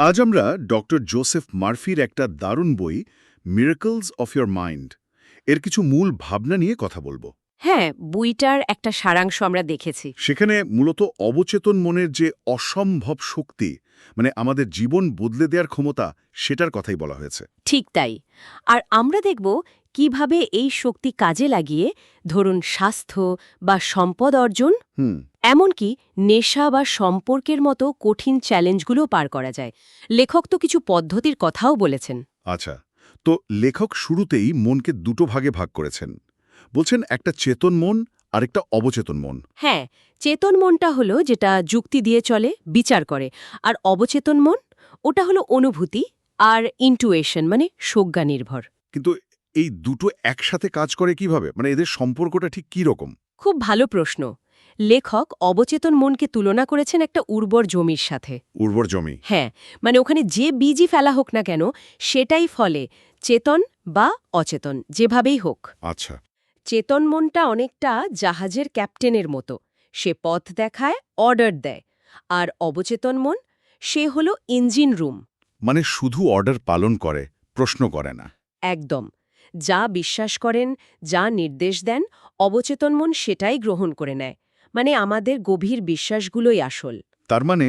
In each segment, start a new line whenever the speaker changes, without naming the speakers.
আজ আমরা doctor Joseph মার্ফির একটা দারুণ বই মিরাকলস অফ ইয়োর মাইন্ড এর কিছু মূল ভাবনা নিয়ে কথা বলবো।
হ্যাঁ, বইটার একটা সারাংশ আমরা দেখেছি।
সেখানে মূলত অবচেতন মনের যে অসম্ভব শক্তি, মানে আমাদের জীবন বদলে দেওয়ার ক্ষমতা, সেটার কথাই বলা হয়েছে।
ঠিক তাই। আর আমরা দেখব কিভাবে এই শক্তি কাজে লাগিয়ে ধরুন স্বাস্থ্য বা সম্পদ অর্জন,
হুম।
এমনকি নেশা বা সম্পর্কের মতো কঠিন চ্যালেঞ্জগুলো পার করা যায়। লেখক তো কিছু পদ্ধতির কথাও বলেছেন।
আচ্ছা, তো লেখক শুরুতেই মনকে দুটো ভাগে ভাগ করেছেন। বলছেন একটা চেতন মন আর একটা অবচেতন মন।
হ্যাঁ, চেতন মনটা হলো যেটা যুক্তি দিয়ে চলে, বিচার করে। আর অবচেতন মন, ওটা হলো অনুভূতি আর ইন্টুয়েশন, মানে সজ্ঞা নির্ভর।
কিন্তু এই দুটো একসাথে কাজ করে কিভাবে, মানে এদের সম্পর্কটা ঠিক কী রকম?
খুব ভালো প্রশ্ন। লেখক অবচেতন মনকে তুলনা করেছেন একটা উর্বর জমির সাথে।
উর্বর জমি।
হ্যাঁ, মানে ওখানে যে বীজই ফেলা হোক না কেন, সেটাই ফলে, চেতন বা অচেতন, যেভাবেই হোক।
আচ্ছা।
চেতন মনটা অনেকটা জাহাজের ক্যাপ্টেনের মতো। সে পথ দেখায়, অর্ডার দেয়। আর অবচেতন মন, সে হলো ইঞ্জিন রুম।
মানে শুধু অর্ডার পালন করে, প্রশ্ন করে না।
একদম। যা বিশ্বাস করেন, যা নির্দেশ দেন, অবচেতন মন সেটাই গ্রহণ করে নেয়। মানে আমাদের গভীর বিশ্বাসগুলোই আসল।
তার মানে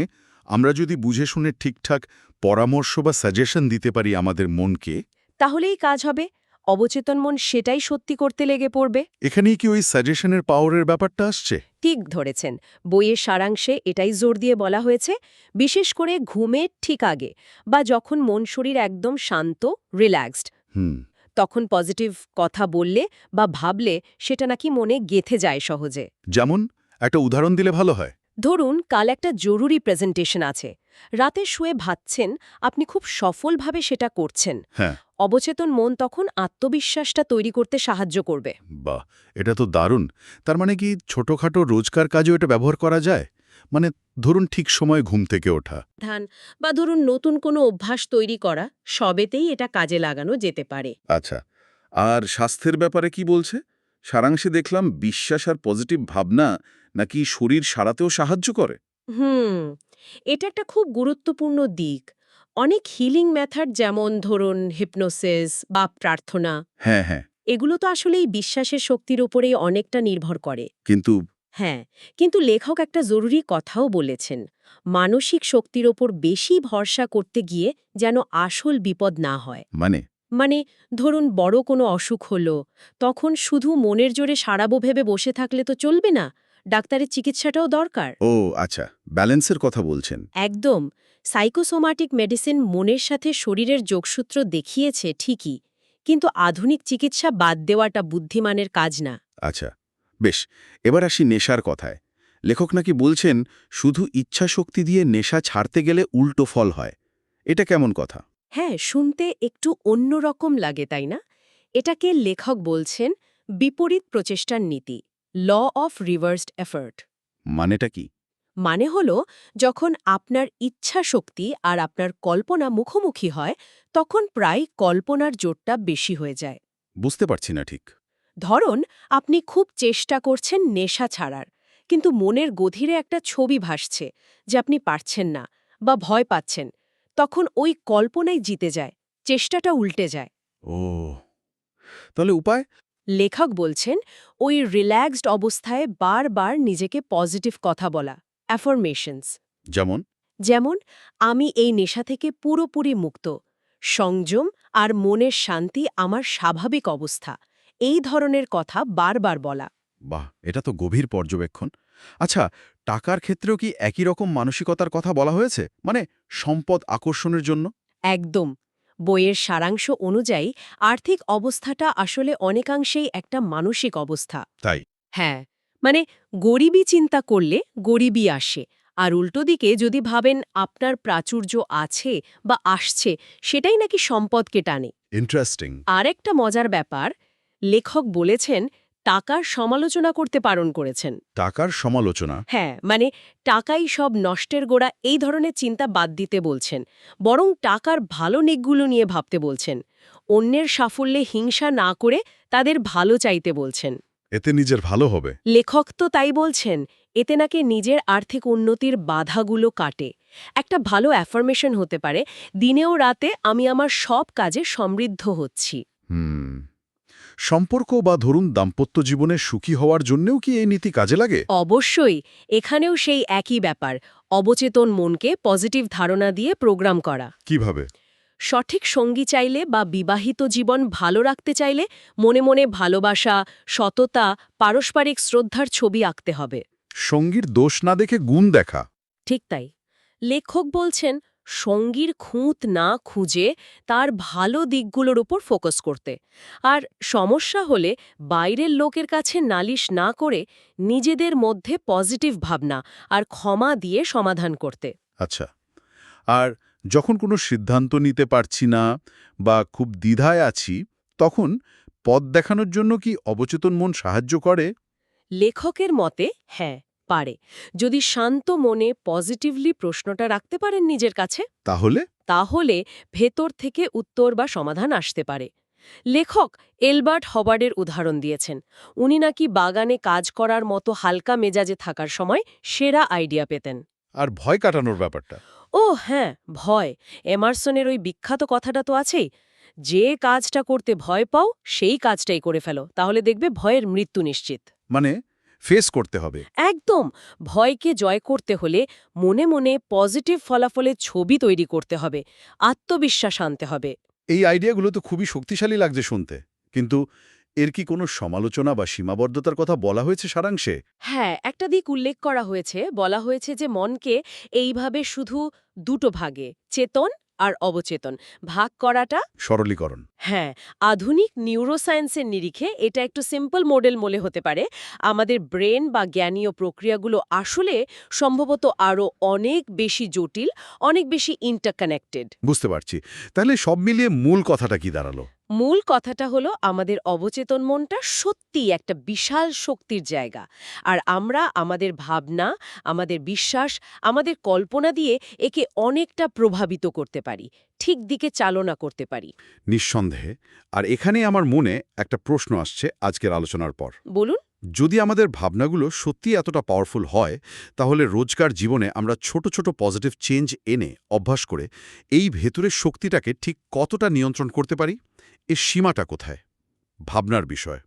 আমরা যদি বুঝে শুনে ঠিকঠাক পরামর্শ বা সাজেশন দিতে পারি আমাদের মনকে,
তাহলেই কাজ হবে। অবচেতন মন সেটাই সত্যি করতে লেগে পড়বে।
এখানেই কি ওই সাজেশনের পাওয়ারের ব্যাপারটা আসছে?
ঠিক ধরেছেন। বইয়ের সারাংশে এটাই জোর দিয়ে বলা হয়েছে, বিশেষ করে ঘুমের ঠিক আগে বা যখন মন শরীর একদম শান্ত, রিল্যাক্সড,
হুম।
তখন পজিটিভ কথা বললে বা ভাবলে সেটা নাকি মনে গেঁথে যায় সহজে।
যেমন একটা উদাহরণ দিলে ভালো হয়।
ধরুন কাল একটা জরুরি প্রেজেন্টেশন আছে। রাতে শুয়ে ভাবছেন আপনি খুব সফলভাবে সেটা করছেন।
হ্যাঁ।
অবচেতন মন তখন আত্মবিশ্বাসটা তৈরি করতে সাহায্য করবে।
বাহ, এটা তো দারুণ। তার মানে কি ছোটখাটো রোজকার কাজেও এটা ব্যবহার করা যায়? মানে ধরুন ঠিক সময়ে ঘুম থেকে ওঠা।
ধ্যান বা ধরুন নতুন কোনো অভ্যাস তৈরি করা, সবেতেই এটা কাজে লাগানো যেতে পারে।
আচ্ছা, আর স্বাস্থ্যের ব্যাপারে কি বলছে? সারাংশে দেখলাম বিশ্বাস আর পজিটিভ ভাবনা নাকি শরীর সারাতেও সাহায্য করে।
হুম, এটা একটা খুব গুরুত্বপূর্ণ দিক। অনেক হিলিং মেথড, যেমন ধরুন হিপনোসিস বা প্রার্থনা,
হ্যাঁ, হ্যাঁ।
এগুলো তো আসলে এই বিশ্বাসের শক্তির উপরেই অনেকটা নির্ভর করে।
কিন্তু
হ্যাঁ, কিন্তু লেখক একটা জরুরি কথাও বলেছেন। মানসিক শক্তির ওপর বেশি ভরসা করতে গিয়ে যেন আসল বিপদ না হয়।
মানে?
মানে ধরুন বড় কোনো অসুখ হলো, তখন শুধু মনের জোরে সারাবো ভেবে বসে থাকলে তো চলবে না। ডাক্তারের চিকিৎসাটাও দরকার।
ও আচ্ছা, ব্যালেন্সের কথা বলছেন।
একদম। সাইকোসোমাটিক মেডিসিন মনের সাথে শরীরের যোগসূত্র দেখিয়েছে ঠিকই, কিন্তু আধুনিক চিকিৎসা বাদ দেওয়াটা বুদ্ধিমানের কাজ না।
আচ্ছা, বেশ। এবার আসি নেশার কথায়। লেখক নাকি বলছেন শুধু ইচ্ছা শক্তি দিয়ে নেশা ছাড়তে গেলে উল্টো ফল হয়। এটা কেমন কথা?
হ্যাঁ, শুনতে একটু অন্যরকম লাগে, তাই না? এটাকে লেখক বলছেন বিপরীত প্রচেষ্টার নীতি, ল অফ রিভার্সড এফার্ট।
মানেটা কি?
মানে হলো, যখন আপনার ইচ্ছা শক্তি আর আপনার কল্পনা মুখোমুখি হয়, তখন প্রায় কল্পনার জোরটা বেশি হয়ে যায়।
বুঝতে পারছি না ঠিক।
ধরুন আপনি খুব চেষ্টা করছেন নেশা ছাড়ার, কিন্তু মনের গভীরে একটা ছবি ভাসছে যে আপনি পারছেন না বা ভয় পাচ্ছেন। তখন ওই কল্পনাই জিতে যায়, চেষ্টাটা উল্টে যায়।
ও, তাহলে উপায়?
লেখক বলছেন ওই রিল্যাক্সড অবস্থায় বারবার নিজেকে পজিটিভ কথা বলা, অ্যাফার্মেশনস।
যেমন?
যেমন, আমি এই নেশা থেকে পুরোপুরি মুক্ত, সংযম আর মনের শান্তি আমার স্বাভাবিক অবস্থা, এই ধরনের কথা বারবার বলা।
বাহ, এটা তো গভীর পর্যবেক্ষণ। আচ্ছা, টাকার ক্ষেত্রেও কি একই রকম মানসিকতার কথা বলা হয়েছে? মানে সম্পদ আকর্ষণের জন্য?
একদম। বইয়ের সারাংশ অনুযায়ী আর্থিক অবস্থাটা আসলে অনেকাংশেই একটা মানসিক অবস্থা।
তাই?
হ্যাঁ, মানে গরিবই চিন্তা করলে গরিবই আসে। আর উল্টো দিকে যদি ভাবেন আপনার প্রাচুর্য আছে বা আসছে, সেটাই নাকি সম্পদকে টানে।
ইন্টারেস্টিং।
আরেকটা মজার ব্যাপার, লেখক বলেছেন টাকার সমালোচনা করতে বারণ করেছেন।
টাকার সমালোচনা?
হ্যাঁ, মানে টাকাই সব নষ্টের গোড়া, এই ধরনের চিন্তা বাদ দিতে বলছেন। বরং টাকার ভালো দিকগুলো নিয়ে ভাবতে বলছেন। অন্যের সাফল্যে হিংসা না করে তাদের ভালো চাইতে বলছেন।
এতে নিজের ভালো হবে?
লেখক তো তাই বলছেন। এতে নাকি নিজের আর্থিক উন্নতির বাধাগুলো কাটে। একটা ভালো অ্যাফার্মেশন হতে পারে, দিনেও রাতে আমি আমার সব কাজে সমৃদ্ধ হচ্ছি।
হুম। সম্পর্ক বা ধরুন দাম্পত্য জীবনে সুখী হওয়ার জন্যও কি এই নীতি কাজে লাগে?
অবশ্যই, এখানেও সেই একই ব্যাপার, অবচেতন মনকে পজিটিভ ধারণা দিয়ে প্রোগ্রাম করা।
কিভাবে?
সঠিক সঙ্গী চাইলে বা বিবাহিত জীবন ভালো রাখতে চাইলে মনে মনে ভালোবাসা, সততা, পারস্পরিক শ্রদ্ধার ছবি আঁকতে হবে।
সঙ্গীর দোষ না দেখে গুণ দেখা।
ঠিক তাই। লেখক বলছেন সঙ্গীর খুঁত না খুঁজে তার ভালো দিকগুলোর উপর ফোকাস করতে, আর সমস্যা হলে বাইরের লোকের কাছে নালিশ না করে নিজেদের মধ্যে পজিটিভ ভাবনা আর ক্ষমা দিয়ে সমাধান করতে।
আচ্ছা। আর যখন কোনো সিদ্ধান্ত নিতে পারছি না বা খুব দ্বিধায় আছি, তখন পথ দেখানোর জন্য কি অবচেতন মন সাহায্য করে?
লেখকের মতে হ্যাঁ, পারে। যদি শান্ত মনে পজিটিভলি প্রশ্নটা রাখতে পারেন নিজের কাছে,
তাহলে
তাহলে ভেতর থেকে উত্তর বা সমাধান আসতে পারে। লেখক এলবার্ট হবার্ডের উদাহরণ দিয়েছেন। উনি নাকি বাগানে কাজ করার মতো হালকা মেজাজে থাকার সময় সেরা আইডিয়া পেতেন।
আর ভয় কাটানোর ব্যাপারটা?
ও হ্যাঁ, ভয়। এমারসনের ওই বিখ্যাত কথাটা তো আছেই, যে কাজটা করতে ভয় পাও সেই কাজটাই করে ফেলো, তাহলে দেখবে ভয়ের মৃত্যু নিশ্চিত।
মানে ফেস করতে হবে।
একদম। ভয়কে জয় করতে হলে মনে মনে পজিটিভ ফলাফলের ছবি তৈরি করতে হবে, আত্মবিশ্বাস আনতে হবে।
এই আইডিয়াগুলো তো খুবই শক্তিশালী লাগছে শুনতে, কিন্তু এর কি কোনো সমালোচনা বা সীমাবদ্ধতার কথা বলা হয়েছে সারাংশে?
হ্যাঁ, একটা দিক উল্লেখ করা হয়েছে, বলা হয়েছে যে মনকে এইভাবে শুধু দুটো ভাগে, চেতন আর অবচেতন, ভাগ করাটা।
সরলীকরণ।
হ্যাঁ, আধুনিক নিউরোসায়েন্সের নিরিখে এটা একটু সিম্পল মডেল মনে হতে পারে। আমাদের ব্রেন বা জ্ঞানীয় প্রক্রিয়াগুলো আসলে সম্ভবত আরও অনেক বেশি জটিল, অনেক বেশি ইন্টারকানেক্টেড।
বুঝতে পারছি। তাহলে সব মিলিয়ে মূল কথাটা কি দাঁড়ালো?
মূল কথাটা হলো আমাদের অবচেতন মনটা সত্যিই একটা বিশাল শক্তির জায়গা, আর আমরা আমাদের ভাবনা, আমাদের বিশ্বাস, আমাদের কল্পনা দিয়ে একে অনেকটা প্রভাবিত করতে পারি, ঠিক দিকে চালনা করতে পারি।
নিঃসন্দেহে। আর এখানে আমার মনে একটা প্রশ্ন আসছে আজকের আলোচনার পর।
বলুন।
যদি আমাদের ভাবনাগুলো সত্যি এতটা পাওয়ারফুল হয়, তাহলে রোজকার জীবনে আমরা ছোট ছোট পজিটিভ চেঞ্জ এনে অভ্যাস করে এই ভেতরের শক্তিটাকে ঠিক কতটা নিয়ন্ত্রণ করতে পারি? এর সীমাটা কোথায়? ভাবনার বিষয়।